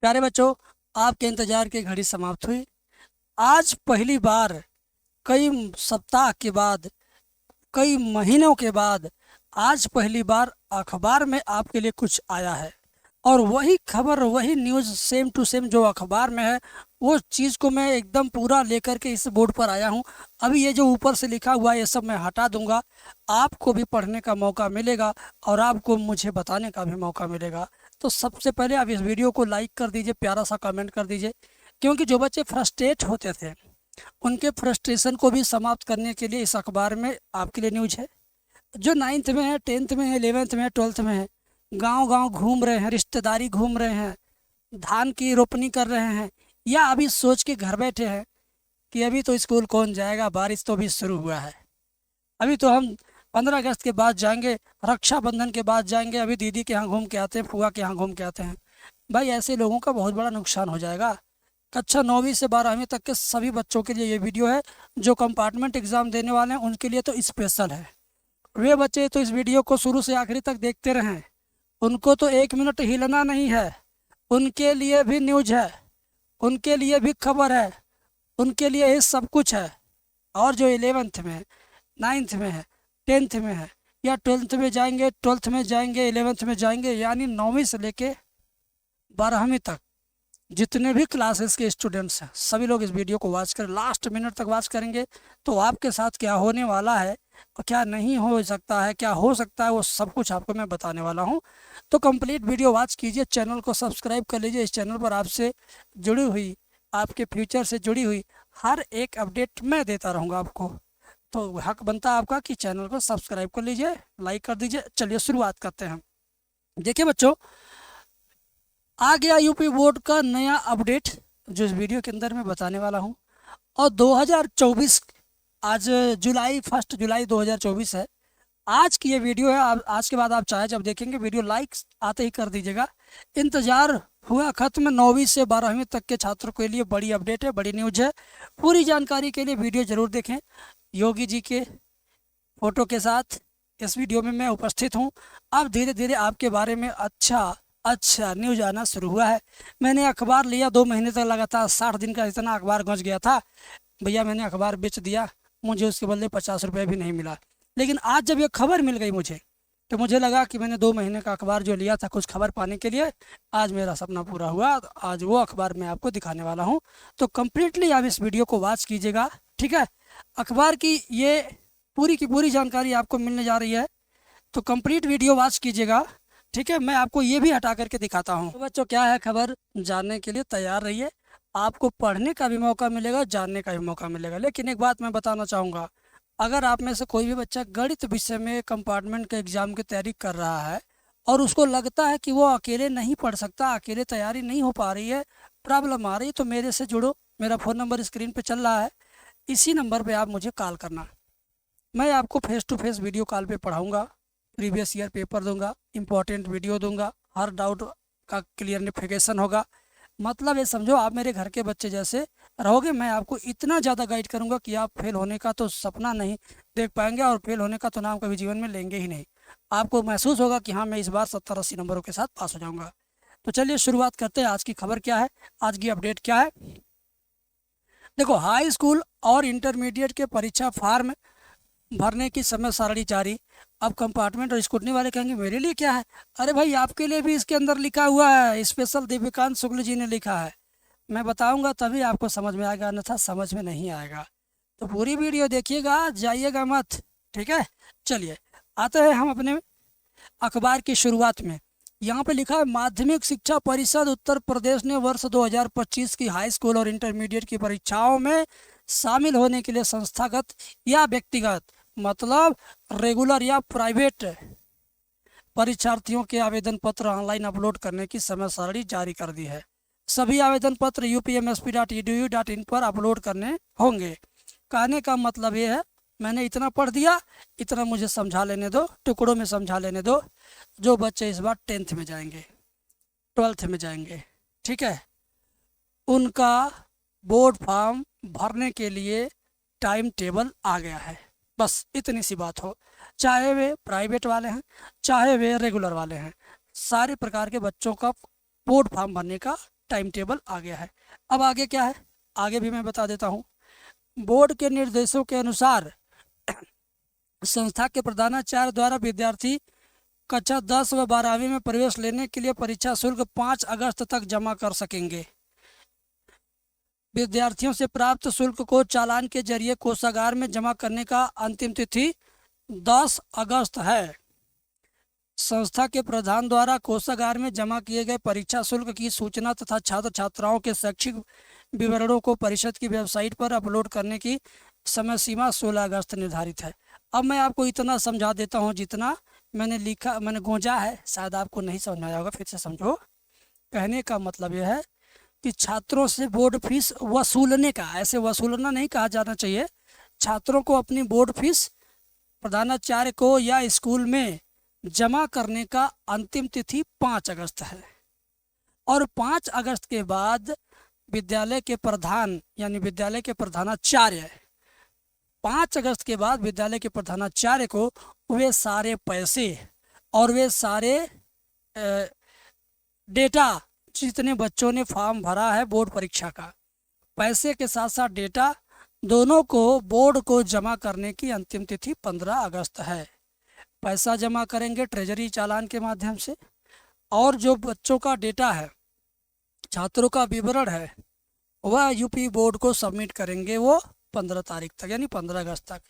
प्यारे बच्चों, आपके इंतजार की घड़ी समाप्त हुई। आज पहली बार कई सप्ताह के बाद, कई महीनों के बाद आज पहली बार अखबार में आपके लिए कुछ आया है। और वही खबर, वही न्यूज़ सेम टू सेम जो अखबार में है, वो चीज़ को मैं एकदम पूरा लेकर के इस बोर्ड पर आया हूँ। अभी ये जो ऊपर से लिखा हुआ है ये सब मैं हटा दूंगा, आपको भी पढ़ने का मौका मिलेगा और आपको मुझे बताने का भी मौका मिलेगा। तो सबसे पहले आप इस वीडियो को लाइक कर दीजिए, प्यारा सा कमेंट कर दीजिए, क्योंकि जो बच्चे फ्रस्ट्रेट होते थे उनके फ्रस्ट्रेशन को भी समाप्त करने के लिए इस अखबार में आपके लिए न्यूज है। जो 9th में है, 10th में है, 11th में है, 12th में है, गांव गांव घूम रहे हैं, रिश्तेदारी घूम रहे हैं, धान की रोपनी कर रहे हैं, या अभी सोच के घर बैठे हैं कि अभी तो स्कूल कौन जाएगा, बारिश तो अभी शुरू हुआ है, अभी तो हम 15 अगस्त के बाद जाएंगे, रक्षाबंधन के बाद जाएंगे, अभी दीदी के यहाँ घूम के आते हैं, फुआ के यहाँ घूम के आते हैं। भाई ऐसे लोगों का बहुत बड़ा नुकसान हो जाएगा। कक्षा 9वीं से 12वीं तक के सभी बच्चों के लिए ये वीडियो है। जो कंपार्टमेंट एग्ज़ाम देने वाले हैं उनके लिए तो स्पेशल है। वे बच्चे तो इस वीडियो को शुरू से आखिरी तक देखते रहें, उनको तो 1 मिनट हिलना नहीं है। उनके लिए भी न्यूज है, उनके लिए भी खबर है, उनके लिए ये सब कुछ है। और जो 11th में है, 9th में है, 10th में है, या 12th में जाएंगे, 12th में जाएंगे, 11th में जाएंगे, यानी 9वीं से लेके 12वीं तक जितने भी क्लासेस के स्टूडेंट्स हैं सभी लोग इस वीडियो को वॉच कर लास्ट मिनट तक वॉच करेंगे तो आपके साथ क्या होने वाला है और क्या नहीं हो सकता है, क्या हो सकता है, वो सब कुछ आपको मैं बताने वाला हूँ। तो कंप्लीट वीडियो वॉच कीजिए, चैनल को सब्सक्राइब कर लीजिए। इस चैनल पर आपसे जुड़ी हुई, आपके फ्यूचर से जुड़ी हुई हर एक अपडेट मैं देता रहूँगा आपको। तो हक बनता है आपका कि चैनल को सब्सक्राइब कर लीजिए, लाइक कर दीजिए। चलिए शुरुआत करते हैं। देखिए बच्चों, आ गया यूपी बोर्ड का नया अपडेट जो इस वीडियो के अंदर मैं बताने वाला हूं। और 2024, आज जुलाई 1 जुलाई 2024 है। आज की ये वीडियो है। आज के बाद आप चाहे जब देखेंगे वीडियो लाइक आते ही कर दीजिएगा। इंतज़ार हुआ ख़त्म। 9वीं से 12वीं तक के छात्रों के लिए बड़ी अपडेट है, बड़ी न्यूज है। पूरी जानकारी के लिए वीडियो ज़रूर देखें। योगी जी के फ़ोटो के साथ इस वीडियो में मैं उपस्थित हूँ। अब धीरे धीरे आपके बारे में अच्छा न्यूज आना शुरू हुआ है। मैंने अखबार लिया 2 महीने तक लगातार 60 दिन का इतना अखबार गंज गया था भैया, मैंने अखबार बेच दिया, मुझे उसके बदले 50 रुपये भी नहीं मिला। लेकिन आज जब ये खबर मिल गई मुझे, तो मुझे लगा कि मैंने 2 महीने का अखबार जो लिया था कुछ खबर पाने के लिए, आज मेरा सपना पूरा हुआ। आज वो अखबार मैं आपको दिखाने वाला हूँ। तो कम्प्लीटली आप इस वीडियो को वॉच कीजिएगा, ठीक है। अखबार की ये पूरी की पूरी जानकारी आपको मिलने जा रही है, तो कंप्लीट वीडियो वॉच कीजिएगा, ठीक है। मैं आपको ये भी हटा करके दिखाता हूँ। तो बच्चों, क्या है खबर जानने के लिए तैयार रहिए। आपको पढ़ने का भी मौका मिलेगा, जानने का भी मौका मिलेगा। लेकिन एक बात मैं बताना चाहूँगा, अगर आप में से कोई भी बच्चा गणित विषय में कंपार्टमेंट के एग्ज़ाम की तैयारी कर रहा है और उसको लगता है कि वो अकेले नहीं पढ़ सकता, अकेले तैयारी नहीं हो पा रही है, प्रॉब्लम आ रही है, तो मेरे से जुड़ो। मेरा फ़ोन नंबर स्क्रीन पर चल रहा है, इसी नंबर पर आप मुझे कॉल करना। मैं आपको face to face video call पे पढ़ाऊँगा, प्रीवियस ईयर पेपर दूंगा, इंपॉर्टेंट वीडियो दूंगा, हर डाउट का क्लियरिफिकेशन होगा। मतलब ये समझो आप मेरे घर के बच्चे जैसे रहोगे। मैं आपको इतना ज़्यादा गाइड करूंगा कि आप फेल होने का तो सपना नहीं देख पाएंगे और फेल होने का तो नाम कभी जीवन में लेंगे ही नहीं। आपको महसूस होगा कि हाँ, मैं इस बार 70-80 नंबरों के साथ पास हो जाऊँगा। तो चलिए शुरुआत करते हैं। आज की खबर क्या है, आज की अपडेट क्या है। देखो, हाई स्कूल और इंटरमीडिएट के परीक्षा फॉर्म भरने की समय सारणी जारी। अब कंपार्टमेंट और स्कूटनी वाले कहेंगे मेरे लिए क्या है। अरे भाई, आपके लिए भी इसके अंदर लिखा हुआ है, स्पेशल दिव्यकांत शुक्ल जी ने लिखा है। मैं बताऊंगा तभी आपको समझ में आएगा, अन्यथा समझ में नहीं आएगा। तो पूरी वीडियो देखिएगा, जाइएगा मत, ठीक है। चलिए आते हैं हम अपने अखबार की शुरुआत में। यहाँ पे लिखा है, माध्यमिक शिक्षा परिषद उत्तर प्रदेश ने वर्ष 2025 की हाई स्कूल और इंटरमीडिएट की परीक्षाओं में शामिल होने के लिए संस्थागत या व्यक्तिगत, मतलब रेगुलर या प्राइवेट परीक्षार्थियों के आवेदन पत्र ऑनलाइन अपलोड करने की समय सारणी जारी कर दी है। सभी आवेदन पत्र upmsp.edu.in पर अपलोड करने होंगे। कहने का मतलब ये है, मैंने इतना पढ़ दिया, इतना मुझे समझा लेने दो, टुकड़ों में समझा लेने दो। जो बच्चे इस बार 10th में जाएंगे, 12th में जाएंगे, ठीक है, उनका बोर्ड फॉर्म भरने के लिए टाइम टेबल आ गया है। बस इतनी सी बात हो, चाहे वे प्राइवेट वाले हैं, चाहे वे रेगुलर वाले हैं, सारे प्रकार के बच्चों का बोर्ड फॉर्म भरने का टाइम टेबल आ गया है। अब आगे क्या है, आगे भी मैं बता देता हूँ। बोर्ड के निर्देशों के अनुसार संस्था के प्रधानाचार्य द्वारा विद्यार्थी कक्षा 10 व 12वीं में प्रवेश लेने के लिए परीक्षा शुल्क 5 अगस्त तक जमा कर सकेंगे। विद्यार्थियों से प्राप्त शुल्क को चालान के जरिए कोषागार में जमा करने का अंतिम तिथि 10 अगस्त है। संस्था के प्रधान द्वारा कोषागार में जमा किए गए परीक्षा शुल्क की सूचना तथा छात्र छात्राओं के शैक्षिक विवरणों को परिषद की वेबसाइट पर अपलोड करने की समय सीमा 16 अगस्त निर्धारित है। अब मैं आपको इतना समझा देता हूँ जितना मैंने गूंजा है, शायद आपको नहीं समझ में आया होगा, फिर से समझो। कहने का मतलब यह है कि छात्रों से बोर्ड फीस वसूलने का, ऐसे वसूलना नहीं कहा जाना चाहिए, छात्रों को अपनी बोर्ड फीस प्रधानाचार्य को या स्कूल में जमा करने का अंतिम तिथि 5 अगस्त है। और 5 अगस्त के बाद विद्यालय के प्रधान यानी विद्यालय के प्रधानाचार्य 5 अगस्त के बाद विद्यालय के प्रधानाचार्य को वे सारे पैसे और वे सारे डेटा, जितने बच्चों ने फॉर्म भरा है बोर्ड परीक्षा का, पैसे के साथ साथ डेटा दोनों को बोर्ड को जमा करने की अंतिम तिथि 15 अगस्त है। पैसा जमा करेंगे ट्रेजरी चालान के माध्यम से, और जो बच्चों का डेटा है, छात्रों का विवरण है, वह यूपी बोर्ड को सबमिट करेंगे वो 15 तारीख तक, यानी 15 अगस्त तक।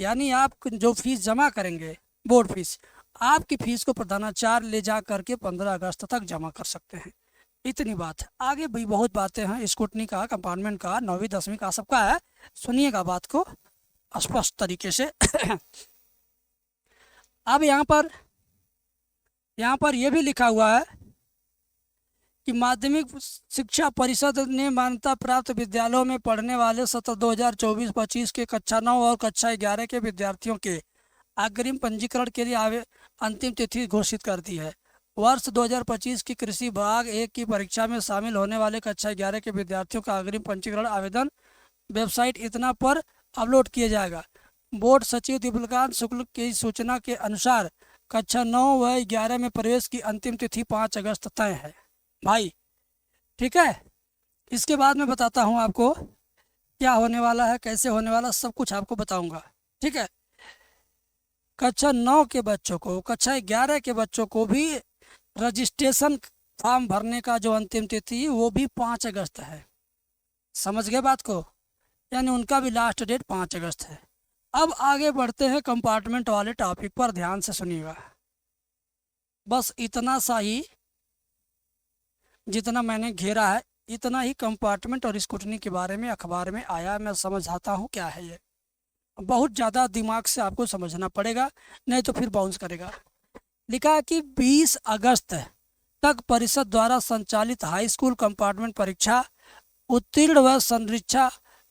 यानी आप जो फीस जमा करेंगे बोर्ड फीस, आपकी फीस को प्रधानाचार्य ले जा करके 15 अगस्त तक जमा कर सकते हैं। इतनी बात है। आगे भी बहुत बातें हैं, स्कूटनी का, कंपार्टमेंट का, 9वीं 10वीं का, सबका है। सुनिएगा बात को स्पष्ट तरीके से। अब यहाँ पर यह भी लिखा हुआ है कि माध्यमिक शिक्षा परिषद ने मान्यता प्राप्त विद्यालयों में पढ़ने वाले सत्र 2024-25 के कक्षा 9 और कक्षा 11 के विद्यार्थियों के अग्रिम पंजीकरण के लिए अंतिम तिथि घोषित कर दी है। वर्ष 2025 की कृषि भाग 1 की परीक्षा में शामिल होने वाले कक्षा 11 के विद्यार्थियों का अग्रिम पंजीकरण आवेदन वेबसाइट इतना पर अपलोड किया जाएगा। बोर्ड सचिव दीपकांत शुक्ल की सूचना के अनुसार कक्षा 9 व 11 में प्रवेश की अंतिम तिथि 5 अगस्त तय है भाई, ठीक है। इसके बाद मैं बताता हूँ आपको क्या होने वाला है, कैसे होने वाला, सब कुछ आपको बताऊंगा, ठीक है। कक्षा 9 के बच्चों को, कक्षा 11 के बच्चों को भी रजिस्ट्रेशन फॉर्म भरने का जो अंतिम तिथि वो भी 5 अगस्त है। समझ गए बात को, यानी उनका भी लास्ट डेट 5 अगस्त है। अब आगे बढ़ते हैं कंपार्टमेंट वाले टॉपिक पर, ध्यान से सुनिएगा। बस इतना सा ही, जितना मैंने घेरा है इतना ही कंपार्टमेंट और स्कूटनी के बारे में अखबार में आया। मैं समझाता हूँ क्या है ये। बहुत ज़्यादा दिमाग से आपको समझना पड़ेगा, नहीं तो फिर बाउंस करेगा। लिखा है कि 20 अगस्त तक परिषद द्वारा संचालित हाई स्कूल कंपार्टमेंट परीक्षा उत्तीर्ण व संरीक्षा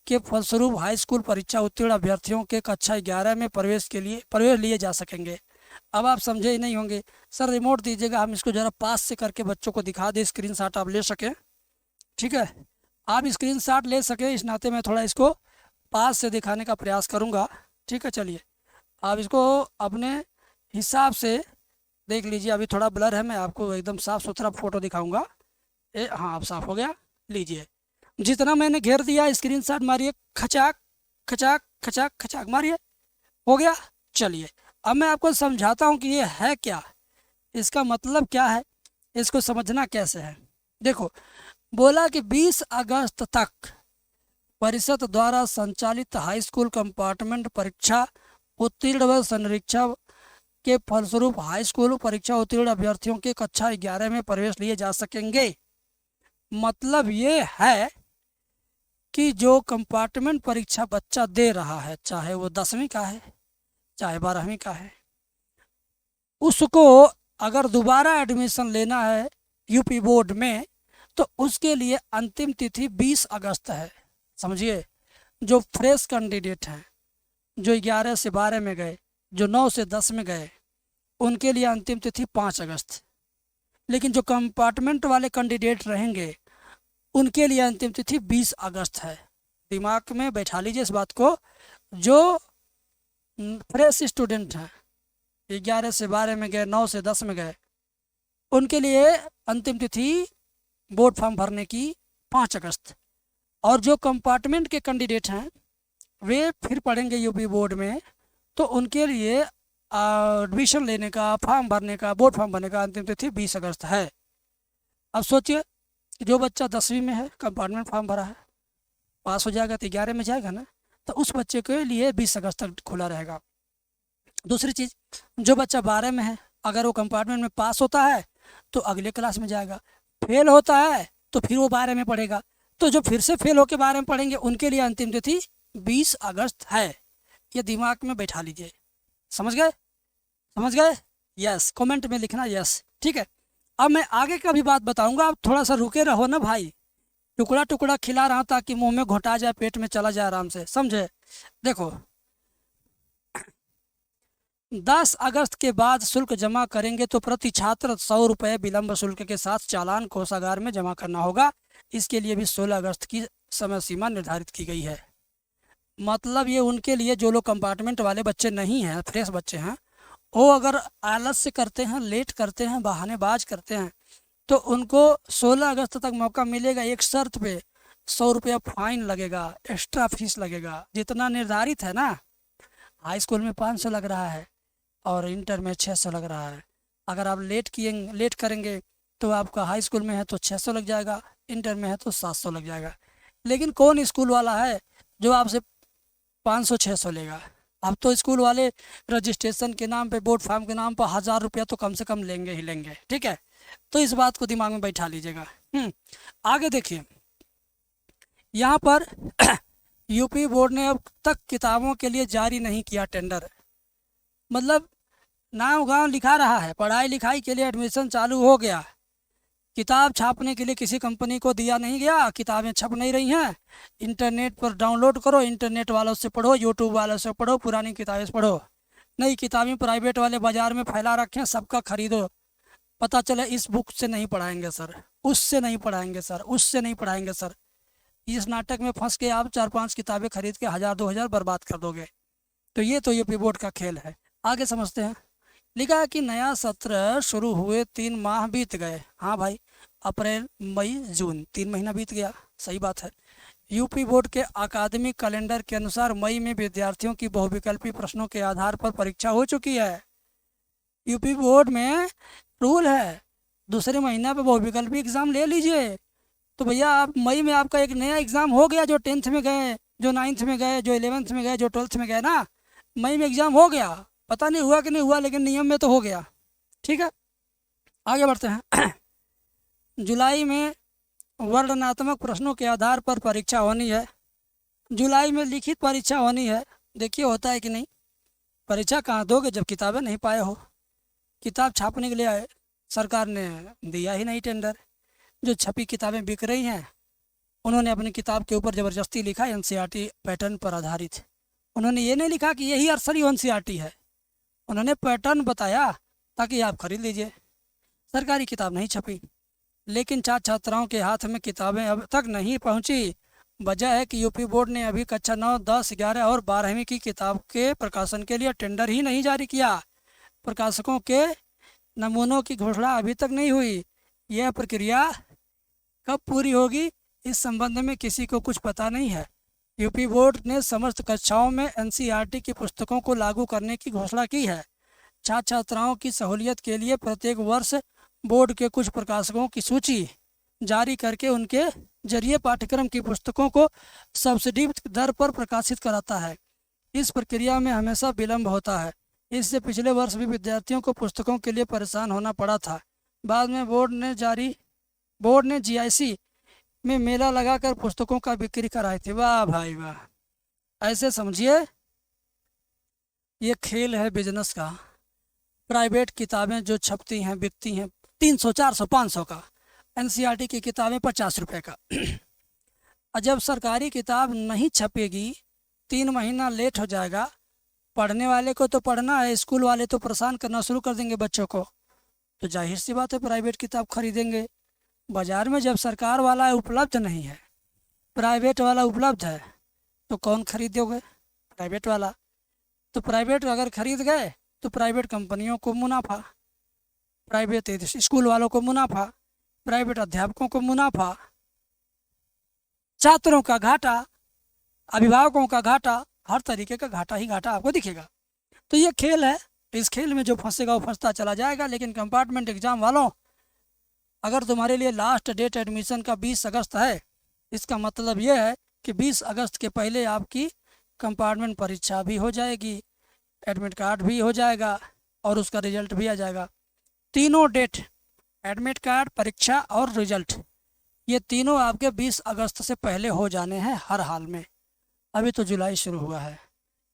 के फलस्वरूप हाई स्कूल परीक्षा उत्तीर्ण अभ्यर्थियों के कक्षा 11 में प्रवेश लिए जा सकेंगे। अब आप समझे ही नहीं होंगे। सर रिमोट दीजिएगा, हम इसको ज़रा पास से करके बच्चों को दिखा दें, स्क्रीनशॉट आप ले सकें, ठीक है। आप स्क्रीनशॉट ले सकें, इस नाते मैं थोड़ा इसको पास से दिखाने का प्रयास करूंगा, ठीक है। चलिए आप इसको अपने हिसाब से देख लीजिए। अभी थोड़ा ब्लर है, मैं आपको एकदम साफ़ सुथरा फ़ोटो दिखाऊंगा। हाँ अब साफ़ हो गया। लीजिए, जितना मैंने घेर दिया स्क्रीनशॉट मारिए, खचाक खचाक खचाक खचाक मारिए, हो गया। चलिए अब मैं आपको समझाता हूँ कि ये है क्या, इसका मतलब क्या है, इसको समझना कैसे है। देखो, बोला कि 20 अगस्त तक परिषद द्वारा संचालित हाई स्कूल कंपार्टमेंट परीक्षा उत्तीर्ण व संरीक्षा के फलस्वरूप हाई स्कूल परीक्षा उत्तीर्ण अभ्यर्थियों के कक्षा 11 में प्रवेश लिए जा सकेंगे। मतलब ये है कि जो कंपार्टमेंट परीक्षा बच्चा दे रहा है, चाहे वो 10वीं का है चाहे 12वीं का है, उसको अगर दोबारा एडमिशन लेना है यूपी बोर्ड में तो उसके लिए अंतिम तिथि 20 अगस्त है। समझिए, जो फ्रेश कैंडिडेट हैं, जो 11 से 12 में गए, जो 9 से 10 में गए, उनके लिए अंतिम तिथि 5 अगस्त। लेकिन जो कंपार्टमेंट वाले कैंडिडेट रहेंगे उनके लिए अंतिम तिथि 20 अगस्त है। दिमाग में बैठा लीजिए इस बात को। जो फ्रेश स्टूडेंट हैं, 11 से 12 में गए, 9 से 10 में गए, उनके लिए अंतिम तिथि बोर्ड फॉर्म भरने की 5 अगस्त। और जो कंपार्टमेंट के कैंडिडेट हैं वे फिर पढ़ेंगे यूपी बोर्ड में, तो उनके लिए एडमिशन लेने का, फॉर्म भरने का, बोर्ड फॉर्म भरने का अंतिम तिथि 20 अगस्त है। अब सोचिए, जो बच्चा 10वीं में है, कंपार्टमेंट फॉर्म भरा है, पास हो जाएगा तो 11 में जाएगा ना, तो उस बच्चे के लिए 20 अगस्त तक खुला रहेगा। दूसरी चीज़, जो बच्चा 12 में है, अगर वो कंपार्टमेंट में पास होता है तो अगले क्लास में जाएगा, फेल होता है तो फिर वो 12 में पढ़ेगा। तो जो फिर से फेल होकर 12 में पढ़ेंगे उनके लिए अंतिम तिथि 20 अगस्त है। ये दिमाग में बैठा लीजिए। समझ गए? समझ गए? यस, कमेंट में लिखना यस। ठीक है, अब मैं आगे का भी बात बताऊंगा, आप थोड़ा सा रुके रहो ना भाई। टुकड़ा टुकड़ा खिला रहा हूँ ताकि मुंह में घोटा जाए, पेट में चला जाए आराम से, समझे? देखो, 10 अगस्त के बाद शुल्क जमा करेंगे तो प्रति छात्र 100 रुपये विलम्ब शुल्क के साथ चालान कोषागार में जमा करना होगा। इसके लिए भी 16 अगस्त की समय सीमा निर्धारित की गई है। मतलब ये उनके लिए जो लोग कंपार्टमेंट वाले बच्चे नहीं हैं, फ्रेश बच्चे हैं, वो अगर आलस्य करते हैं, लेट करते हैं, बहानेबाज करते हैं, तो उनको 16 अगस्त तक मौका मिलेगा। एक शर्त पे 100 रुपया फाइन लगेगा, एक्स्ट्रा फीस लगेगा, जितना निर्धारित है ना। हाई स्कूल में 500 लग रहा है और इंटर में 600 लग रहा है। अगर आप लेट करेंगे तो आपका हाई स्कूल में है तो 600 लग जाएगा, इंटर में है तो 700 लग जाएगा। लेकिन कौन स्कूल वाला है जो आपसे 500-600 लेगा? अब तो स्कूल वाले रजिस्ट्रेशन के नाम पे, बोर्ड फॉर्म के नाम पर 1000 रुपया तो कम से कम लेंगे ही लेंगे। ठीक है, तो इस बात को दिमाग में बैठा लीजिएगा। आगे देखिए, यहाँ पर यूपी बोर्ड ने अब तक किताबों के लिए जारी नहीं किया टेंडर। मतलब नाम गांव लिखा रहा है, पढ़ाई लिखाई के लिए एडमिशन चालू हो गया, किताब छापने के लिए किसी कंपनी को दिया नहीं गया, किताबें छप नहीं रही हैं, इंटरनेट पर डाउनलोड करो, इंटरनेट वालों से पढ़ो, यूट्यूब वालों से पढ़ो, पुरानी किताबें पढ़ो। नई किताबें प्राइवेट वाले बाज़ार में फैला रखें, सबका खरीदो। पता चले इस बुक से नहीं पढ़ाएंगे सर, उससे नहीं पढ़ाएंगे सर, उससे नहीं पढ़ाएंगे सर। इस नाटक में फंस के आप 4-5 किताबें खरीद के 1000-2000 बर्बाद कर दोगे। तो ये तो यूपी बोर्ड का खेल है। आगे समझते हैं। लिखा है कि नया सत्र शुरू हुए 3 माह बीत गए। हाँ भाई, अप्रैल, मई, जून, 3 महीना बीत गया, सही बात है। यूपी बोर्ड के अकादमिक कैलेंडर के अनुसार मई में विद्यार्थियों की बहुविकल्पी प्रश्नों के आधार पर परीक्षा हो चुकी है। यूपी बोर्ड में रूल है, दूसरे महीना पे बहुविकल्पी एग्ज़ाम ले लीजिए। तो भैया आप मई में आपका एक नया एग्ज़ाम हो गया, जो 10th में गए, जो 9th में गए, जो 11th में गए, जो 12th में गए ना, मई में एग्ज़ाम हो गया। पता नहीं हुआ कि नहीं हुआ, लेकिन नियम में तो हो गया। ठीक है, आगे बढ़ते हैं। जुलाई में वर्णनात्मक प्रश्नों के आधार पर परीक्षा होनी है। जुलाई में लिखित परीक्षा होनी है। देखिए होता है कि नहीं। परीक्षा कहाँ दोगे जब किताबें नहीं पाए हो। किताब छापने के लिए आए, सरकार ने दिया ही नहीं टेंडर। जो छपी किताबें बिक रही हैं, उन्होंने अपनी किताब के ऊपर ज़बरदस्ती लिखा एनसीईआरटी पैटर्न पर आधारित। उन्होंने ये नहीं लिखा कि यही असली एनसीईआरटी है, उन्होंने पैटर्न बताया ताकि आप खरीद लीजिए। सरकारी किताब नहीं छपी, लेकिन छात्र छात्राओं के हाथ में किताबें अब तक नहीं पहुंची। वजह है कि यूपी बोर्ड ने अभी कक्षा 9, 10, 11 और 12वीं की किताब के प्रकाशन के लिए टेंडर ही नहीं जारी किया। प्रकाशकों के नमूनों की घोषणा अभी तक नहीं हुई। यह प्रक्रिया कब पूरी होगी, इस संबंध में किसी को कुछ पता नहीं है। यूपी बोर्ड ने समस्त कक्षाओं में एनसीईआरटी की पुस्तकों को लागू करने की घोषणा की है। छात्र छात्राओं की सहूलियत के लिए प्रत्येक वर्ष बोर्ड के कुछ प्रकाशकों की सूची जारी करके उनके जरिए पाठ्यक्रम की पुस्तकों को सब्सिडी दर पर प्रकाशित कराता है। इस प्रक्रिया में हमेशा विलम्ब होता है। इससे पिछले वर्ष भी विद्यार्थियों को पुस्तकों के लिए परेशान होना पड़ा था। बाद में बोर्ड ने जीआईसी में मेला लगाकर पुस्तकों का बिक्री कराई थी। वाह भाई वाह, ऐसे समझिए ये खेल है बिजनेस का। प्राइवेट किताबें जो छपती हैं, बिकती हैं 300, 400, 500 का, एनसीईआरटी की किताबें 50 रुपये का। और जब सरकारी किताब नहीं छपेगी, 3 महीना लेट हो जाएगा, पढ़ने वाले को तो पढ़ना है, स्कूल वाले तो परेशान करना शुरू कर देंगे बच्चों को, तो जाहिर सी बात है प्राइवेट किताब खरीदेंगे। बाज़ार में जब सरकार वाला उपलब्ध नहीं है, प्राइवेट वाला उपलब्ध है, तो कौन खरीदोगे? प्राइवेट वाला। तो प्राइवेट अगर खरीद गए तो प्राइवेट कंपनियों को मुनाफा, प्राइवेट स्कूल वालों को मुनाफा। प्राइवेट अध्यापकों को मुनाफा, छात्रों का घाटा, अभिभावकों का घाटा, हर तरीके का घाटा ही घाटा आपको दिखेगा। तो ये खेल है, इस खेल में जो फंसेगा वो फंसता चला जाएगा। लेकिन कंपार्टमेंट एग्ज़ाम वालों, अगर तुम्हारे लिए लास्ट डेट एडमिशन का 20 अगस्त है, इसका मतलब ये है कि 20 अगस्त के पहले आपकी कंपार्टमेंट परीक्षा भी हो जाएगी, एडमिट कार्ड भी हो जाएगा और उसका रिजल्ट भी आ जाएगा। तीनों डेट, एडमिट कार्ड, परीक्षा और रिजल्ट, ये तीनों आपके 20 अगस्त से पहले हो जाने हैं हर हाल में। अभी तो जुलाई शुरू हुआ है,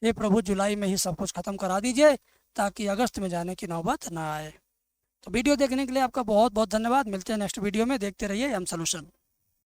ये प्रभु जुलाई में ही सब कुछ ख़त्म करा दीजिए ताकि अगस्त में जाने की नौबत ना आए। तो वीडियो देखने के लिए आपका बहुत बहुत धन्यवाद। मिलते हैं नेक्स्ट वीडियो में, देखते रहिए एम सॉल्यूशन।